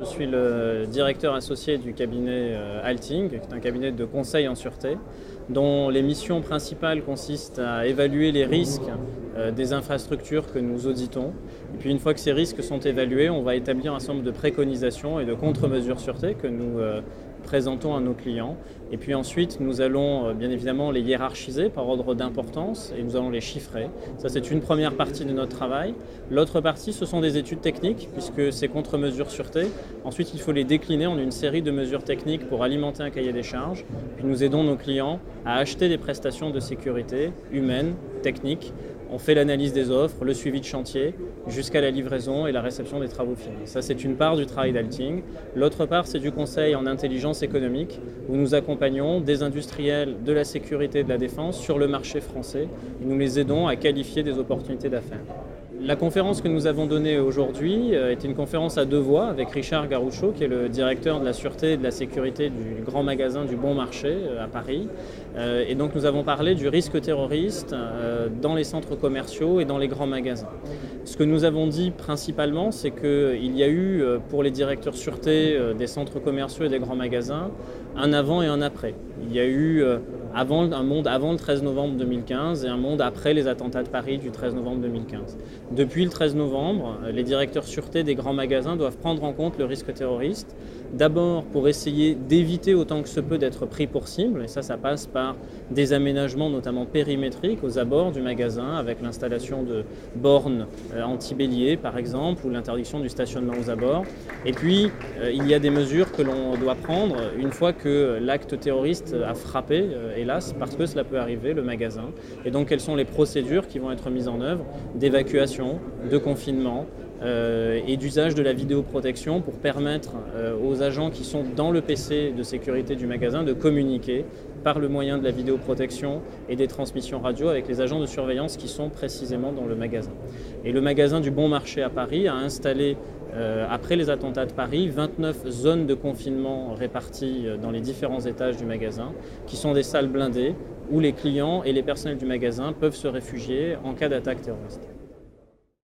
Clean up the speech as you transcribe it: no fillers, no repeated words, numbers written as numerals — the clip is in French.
Je suis le directeur associé du cabinet Alting, qui est un cabinet de conseil en sûreté, dont les missions principales consistent à évaluer les risques des infrastructures que nous auditons. Et puis une fois que ces risques sont évalués, on va établir un certain nombre de préconisations et de contre-mesures sûreté que nous présentons à nos clients. Et puis ensuite, nous allons bien évidemment les hiérarchiser par ordre d'importance et nous allons les chiffrer. Ça, c'est une première partie de notre travail. L'autre partie, ce sont des études techniques, puisque ces contre-mesures sûreté, ensuite, il faut les décliner en une série de mesures techniques pour alimenter un cahier des charges. Puis nous aidons nos clients à acheter des prestations de sécurité humaines, techniques. On fait l'analyse des offres, le suivi de chantier, jusqu'à la livraison et la réception des travaux finis. Ça, c'est une part du travail d'Alting. L'autre part, c'est du conseil en intelligence économique, où nous accompagnons des industriels de la sécurité et de la défense sur le marché français et nous les aidons à qualifier des opportunités d'affaires. La conférence que nous avons donnée aujourd'hui était une conférence à deux voix avec Richard Garoucho, qui est le directeur de la sûreté et de la sécurité du grand magasin du Bon Marché à Paris. Et donc nous avons parlé du risque terroriste dans les centres commerciaux et dans les grands magasins. Ce que nous avons dit principalement, c'est qu'il y a eu pour les directeurs sûreté des centres commerciaux et des grands magasins un avant et un après. Il y a eu un monde avant le 13 novembre 2015 et un monde après les attentats de Paris du 13 novembre 2015. Depuis le 13 novembre, les directeurs sûreté des grands magasins doivent prendre en compte le risque terroriste, d'abord pour essayer d'éviter autant que se peut d'être pris pour cible, et ça passe par des aménagements notamment périmétriques aux abords du magasin, avec l'installation de bornes anti-bélier par exemple, ou l'interdiction du stationnement aux abords. Et puis, il y a des mesures que l'on doit prendre une fois que l'acte terroriste a frappé, hélas, parce que cela peut arriver, le magasin. Et donc, quelles sont les procédures qui vont être mises en œuvre d'évacuation, de confinement et d'usage de la vidéoprotection pour permettre aux agents qui sont dans le PC de sécurité du magasin de communiquer par le moyen de la vidéoprotection et des transmissions radio avec les agents de surveillance qui sont précisément dans le magasin. Et le magasin du Bon Marché à Paris a installé après les attentats de Paris, 29 zones de confinement réparties dans les différents étages du magasin, qui sont des salles blindées où les clients et les personnels du magasin peuvent se réfugier en cas d'attaque terroriste.